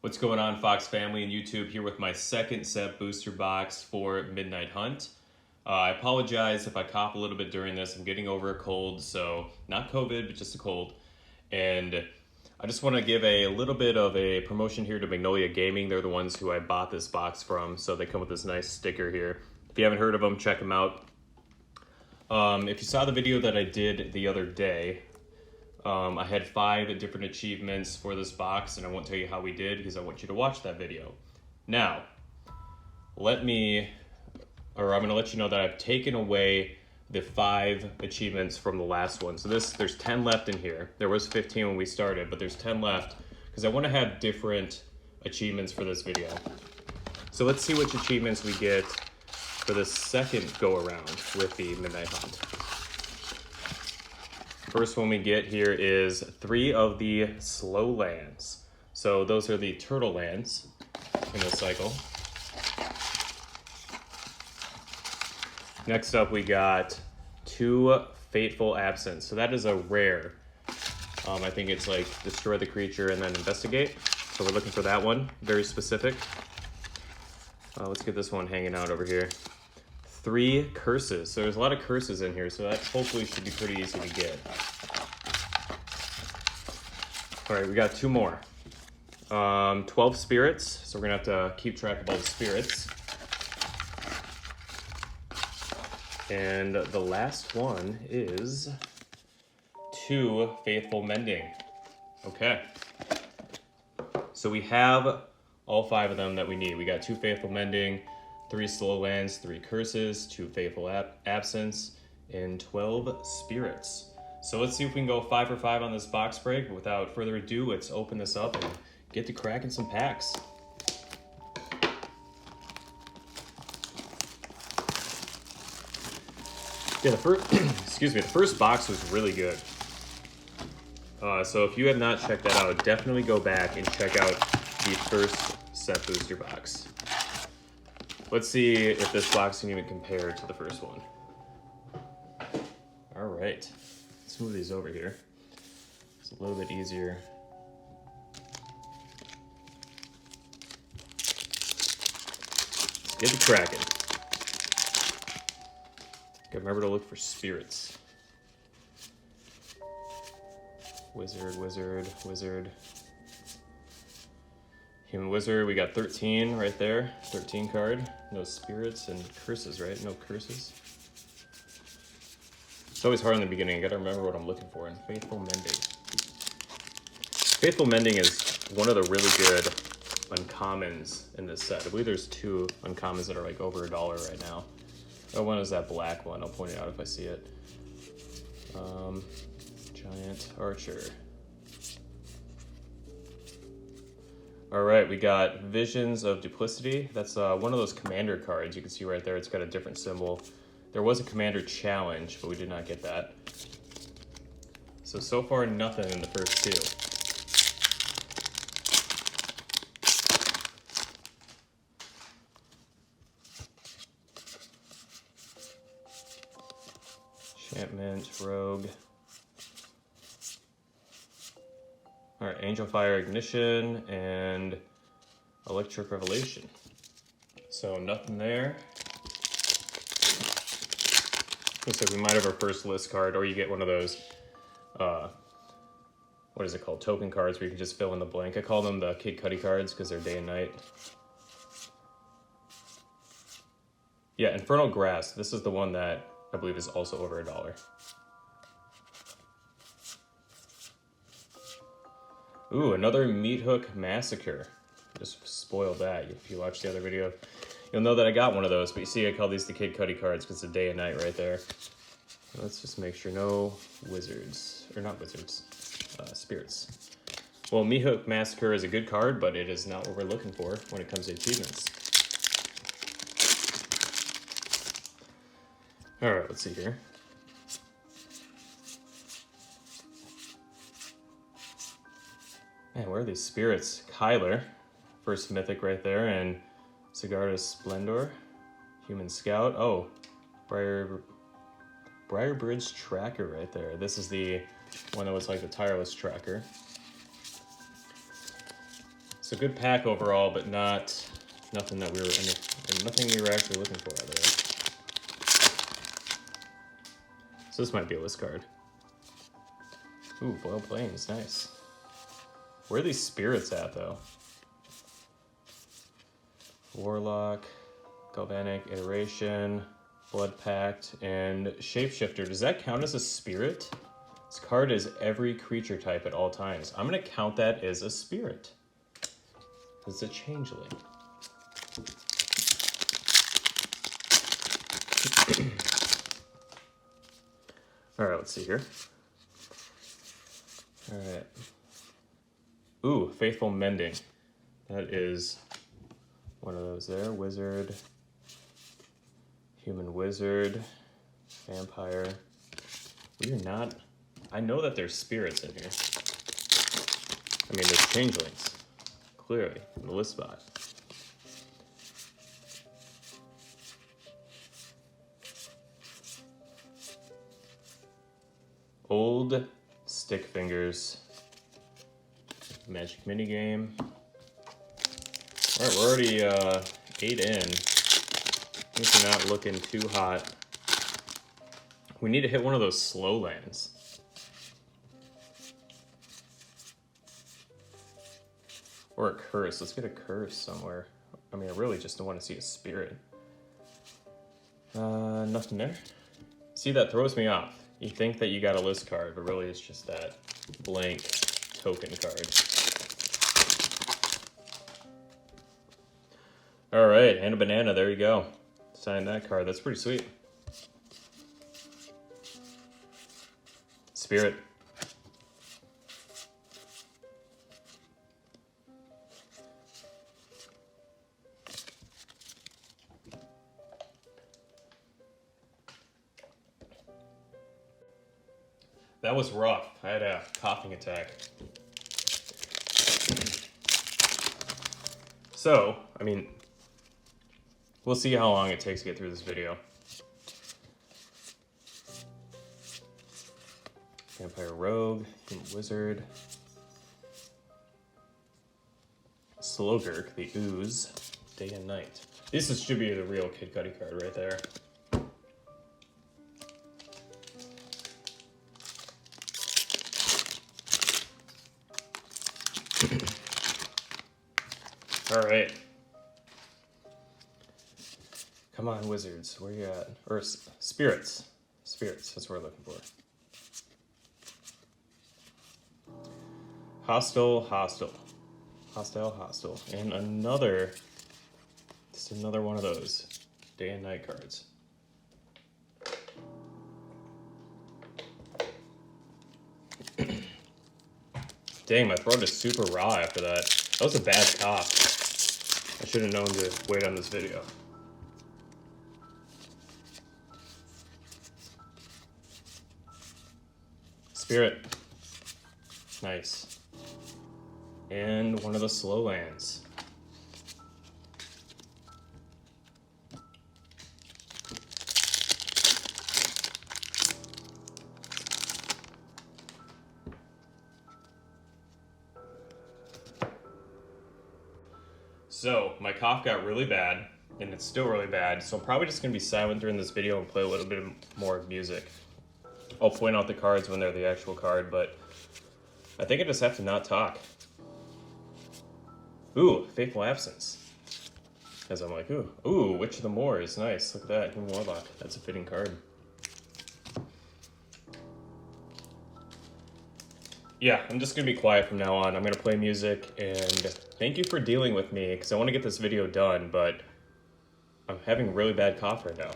What's going on, Fox family and YouTube? Here with my second set booster box for Midnight Hunt. I apologize if I cough a little bit during this. I'm getting over a cold, so not COVID, but just a cold. And I just want to give a little bit of a promotion here to Magnolia Gaming. They're the ones who I bought this box from, so they come with this nice sticker here. If you haven't heard of them, check them out. If you saw the video that I did the other day, I had 5 different achievements for this box, and I won't tell you how we did because I want you to watch that video. Now, I'm going to let you know that I've taken away the 5 achievements from the last one. So there's 10 left in here. There was 15 when we started, but there's 10 left because I want to have different achievements for this video. So let's see which achievements we get for the second go around with the Midnight Hunt. First one we get here is 3 of the slow lands. So those are the turtle lands in this cycle. Next up we got 2 Fateful Absence. So that is a rare. I think it's like destroy the creature and then investigate. So we're looking for that one, very specific. Let's get this one hanging out over here. 3 curses. So there's a lot of curses in here, so that hopefully should be pretty easy to get. All right, we got 2 more. 12 spirits, so we're gonna have to keep track of all the spirits. And the last one is 2 Faithful Mending. Okay. So we have all 5 of them that we need. We got 2 Faithful Mending, 3 slow lands, 3 curses, 2 Faithful Absence, and 12 spirits. So let's see if we can go 5 for 5 on this box break. But without further ado, let's open this up and get to cracking some packs. Yeah, the first box was really good. So if you have not checked that out, definitely go back and check out the first set booster box. Let's see if this box can even compare to the first one. All right, let's move these over here. It's a little bit easier. Let's get to cracking. Gotta remember to look for spirits. Wizard, wizard, wizard. Human Wizard, we got 13 right there. 13 card. No spirits and curses, right? No curses. It's always hard in the beginning. I gotta remember what I'm looking for. And Faithful Mending. Faithful Mending is one of the really good uncommons in this set. I believe there's 2 uncommons that are like over $1 right now. Oh, one is that black one. I'll point it out if I see it. Giant Archer. All right, we got Visions of Duplicity. That's one of those commander cards. You can see right there, it's got a different symbol. There was a commander challenge, but we did not get that. So far, nothing in the first 2. Enchantment, Rogue. All right, Angel Fire Ignition and Electric Revelation. So nothing there. Looks like we might have our first list card, or you get one of those, what is it called? Token cards where you can just fill in the blank. I call them the Kid Cudi cards because they're day and night. Yeah, Infernal Grass. This is the one that I believe is also over $1. Ooh, another Meathook Massacre. Just spoiled that. If you watched the other video, you'll know that I got one of those. But you see, I call these the Kid Cudi cards because it's a day and night right there. Let's just make sure no wizards, or not wizards, spirits. Well, Meathook Massacre is a good card, but it is not what we're looking for when it comes to achievements. All right, let's see here. Man, where are these spirits? Kyler, first mythic right there, and Sigarda's Splendor, Human Scout. Oh, Briarbridge Tracker right there. This is the one that was like the tireless tracker. It's a good pack overall, but nothing that we were nothing we were actually looking for out of there. So this might be a list card. Ooh, foil planes, nice. Where are these spirits at though? Warlock, Galvanic Iteration, Blood Pact, and Shapeshifter. Does that count as a spirit? This card is every creature type at all times. I'm gonna count that as a spirit. It's a changeling. All right, let's see here. All right. Ooh, Faithful Mending. That is one of those there. Wizard, Human Wizard, Vampire. We are not... I know that there's spirits in here. I mean, there's changelings. Clearly, in the list spot. Old Stick Fingers. Magic minigame. Alright, we're already 8 in. Things are not looking too hot. We need to hit one of those slow lands. Or a curse. Let's get a curse somewhere. I mean, I really just don't want to see a spirit. Nothing there. See, that throws me off. You think that you got a list card, but really it's just that blank token card. All right, and a banana, there you go. Sign that card, that's pretty sweet. Spirit. That was rough. I had a coughing attack. So, I mean, we'll see how long it takes to get through this video. Vampire Rogue, Human Wizard, Slogurk, the Ooze, Day and Night. This should be the real Kid Cudi card right there. All right. Come on, wizards. Where you at? Or spirits. Spirits, that's what we're looking for. Hostile, hostile. Hostile, hostile. And another, just another one of those day and night cards. Dang, my throat is super raw after that. That was a bad cough. I should have known to wait on this video. Spirit. Nice. And one of the slow lands. So, my cough got really bad, and it's still really bad, so I'm probably just going to be silent during this video and play a little bit more music. I'll point out the cards when they're the actual card, but I think I just have to not talk. Ooh, Faithful Absence. As I'm like, ooh, Witch of the Moors, nice, look at that, Human Warlock, that's a fitting card. Yeah, I'm just going to be quiet from now on. I'm going to play music, and thank you for dealing with me, because I want to get this video done, but I'm having a really bad cough right now.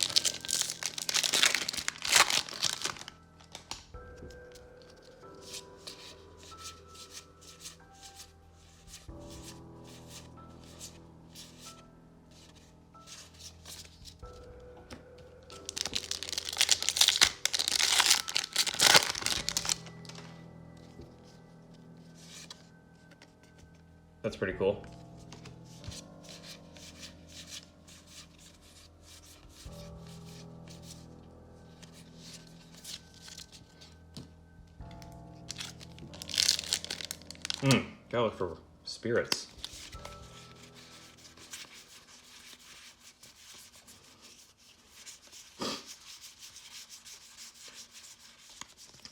That's pretty cool. Gotta look for spirits.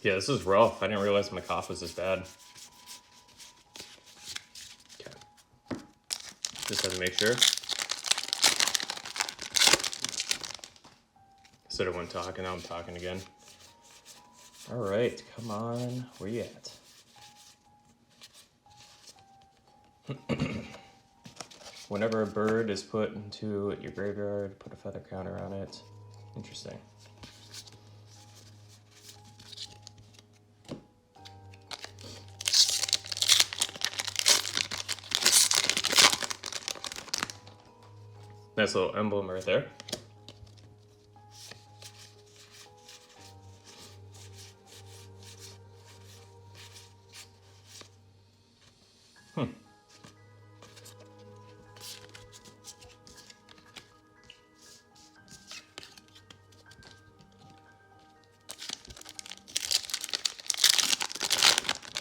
Yeah, this is rough. I didn't realize my cough was this bad. Okay. Just had to make sure. Instead of when talking, now I'm talking again. All right, come on. Where you at? Whenever a bird is put into your graveyard, put a feather counter on it. Interesting. Nice little emblem right there.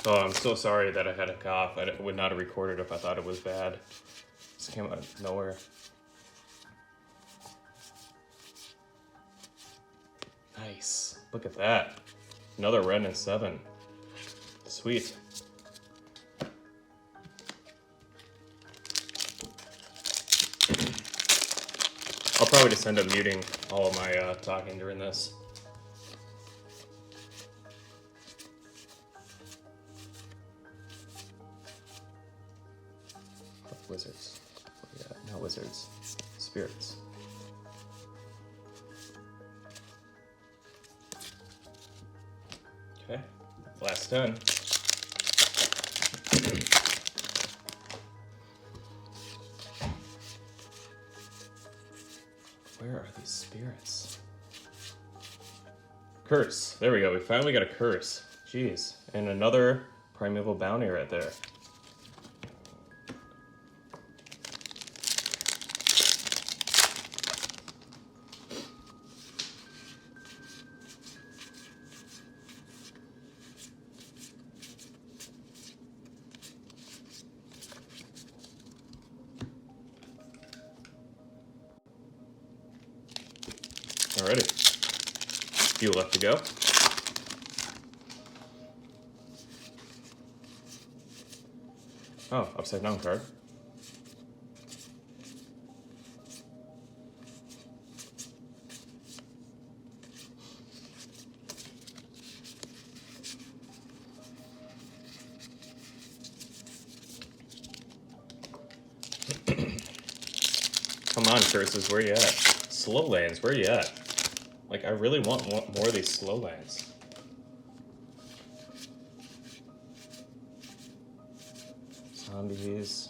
Oh, I'm so sorry that I had a cough. I would not have recorded if I thought it was bad. Just came out of nowhere. Nice. Look at that. Another Wrenn and 7. Sweet. I'll probably just end up muting all of my talking during this. Wizards. Yeah, not wizards. Spirits. Okay, last 10. Where are these spirits? Curse. There we go. We finally got a curse. Jeez. And another primeval bounty right there. Alrighty. Few left to go. Oh, upside down card. Come on, curses, where you at? Slow lands, where you at? Like, I really want more of these slow lands. Zombies.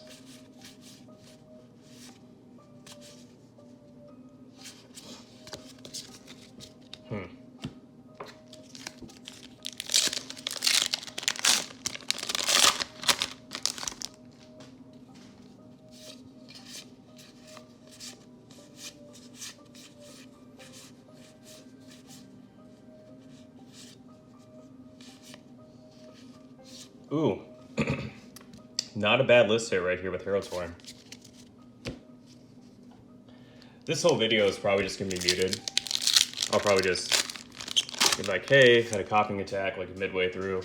Ooh. Not a bad list hit right here with Herald's Horn. This whole video is probably just gonna be muted. I'll probably just be like, hey, had a coughing attack like midway through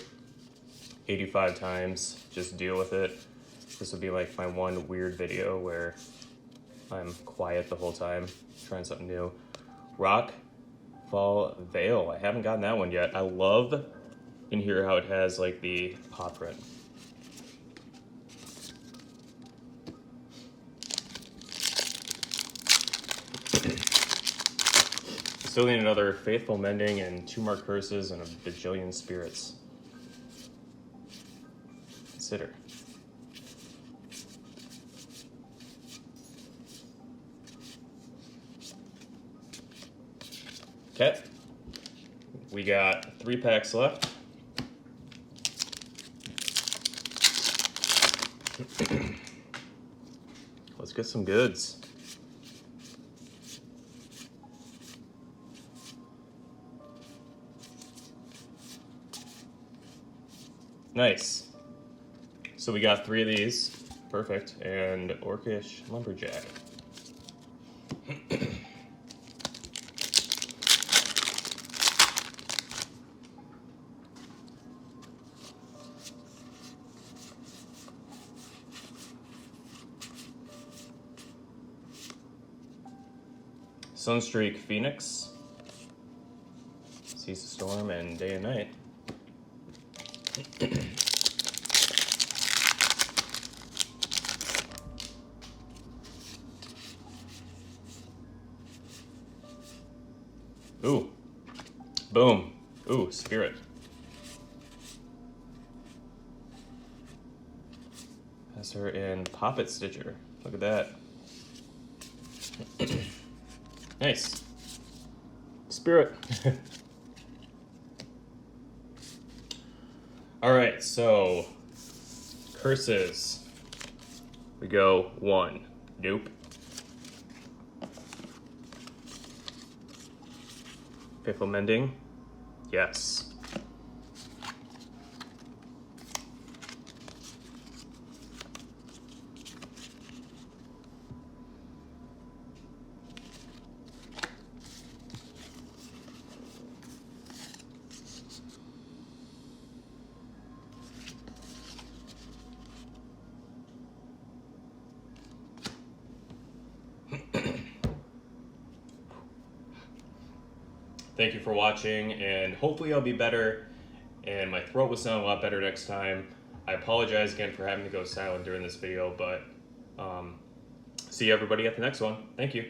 85 times, just deal with it. This would be like my one weird video where I'm quiet the whole time, trying something new. Rockfall Veil, I haven't gotten that one yet. I love in here how it has like the paw print. Still need another Faithful Mending and 2 more curses and a bajillion spirits. Consider. Okay. We got 3 packs left. Let's get some goods. Nice. So we got 3 of these. Perfect. And Orcish Lumberjack. Sunstreak Phoenix. Sees the storm and day and night. Ooh. Boom. Ooh, Spirit. Has her in Poppet Stitcher. Look at that. Nice. Spirit. Alright, so curses. We go 1. Nope. Faithful Mending. Yes. Thank you for watching, and hopefully I'll be better, and my throat will sound a lot better next time. I apologize again for having to go silent during this video, but see everybody at the next one. Thank you.